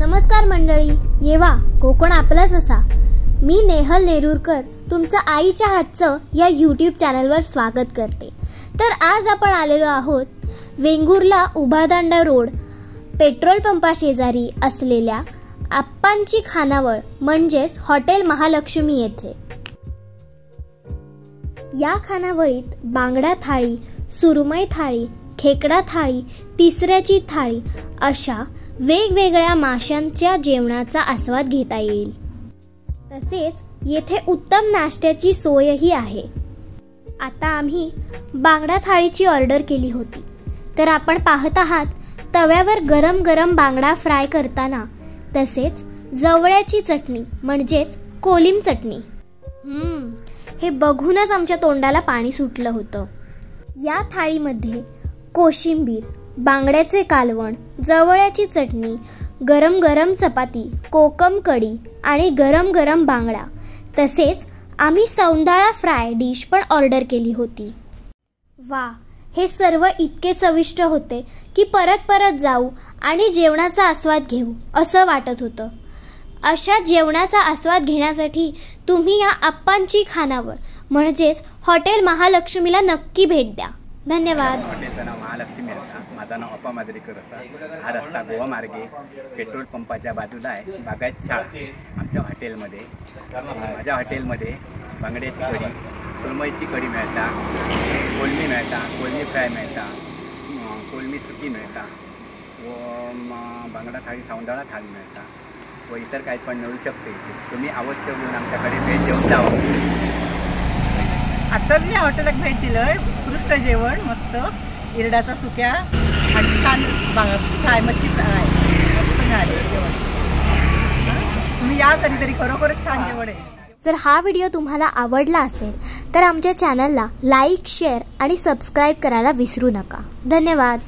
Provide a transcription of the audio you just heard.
नमस्कार मंडळी, येवा कोकण आपलाच असा। मी नेहल नेरुरकर तुमचं आईच्या हातचं या यूट्यूब चॅनलवर स्वागत करते। तर आज आपण आलेलो आहोत वेंगुर्ला उभादांडा रोड पेट्रोल पंपा शेजारी असलेल्या आप्पांची खानावळ म्हणजेच हॉटेल महालक्ष्मी येथे। या खानावळीत बांगडा थाळी, सुरमई थाळी, खेकडा थाळी, तिसऱ्याची थाळी अशा वेगवेगळ्या माशांच्या जेवणाचा आस्वाद घेता येईल। तसेच येथे उत्तम नाश्त्याची सोयही आहे। आता आम्ही बांगडा थाळीची ऑर्डर केली होती, तर आपण पाहत आहात तव्यावर गरम गरम बांगडा फ्राय करताना तसेच जवळ्याची चटणी म्हणजेच कोलिम चटणी। हे बघूनच आमच्या तोंडाला पाणी सुटलं होतं। या थाळीमध्ये कोशिंबीर, बांगड्याचे कालवण, जवळ्याची चटणी, गरम गरम चपाती, कोकम कढी आणि गरम गरम बांगडा तसेच आम्ही सौंदाळा फ्राय डिश पण ऑर्डर केली होती। वा, हे सर्व इतके चविष्ट होते की परत परत जाऊ आणि जेवणाचा आस्वाद घेऊ असं वाटत होतं। अशा जेवणाचा आस्वाद घेण्यासाठी तुम्ही या आप्पांची खानावळ म्हणजेच हॉटेल महालक्ष्मीला नक्की भेट द्या। धन्यवाद। हॉटेलचं नाव महालक्ष्मी असा, माझं नाव अप्पा मादरेकर असा। हा रस्ता गोवा मार्गे पेट्रोल पंपाच्या बाजूला आहे, बागायत शाळा। आमच्या हॉटेलमध्ये माझ्या हॉटेलमध्ये बांगड्याची कढी, सुरमईची कढी मिळता, कोलमी मिळता, कोलमी फ्राय मिळता, कोलमी सुकी मिळता व बांगडा थाळी, सौंदाळा थाळी मिळता व इतर काही पण मिळू शकते। तुम्ही अवश्य येऊन आमच्याकडे भेट देऊन जावं। आत्ताच मी हॉटेलात भेट दिलं, उत्कृष्ट जेवण, मस्त इरडाचा सुक्या आणि छान फ्राय मच्छी फ्राय मस्त मिळाले जेवण। तुम्ही या कधीतरी, खरोखरच छान जेवण आहे। जर हा व्हिडिओ तुम्हाला आवडला असेल तर आमच्या चॅनलला लाईक, शेअर आणि सबस्क्राईब करायला विसरू नका। धन्यवाद।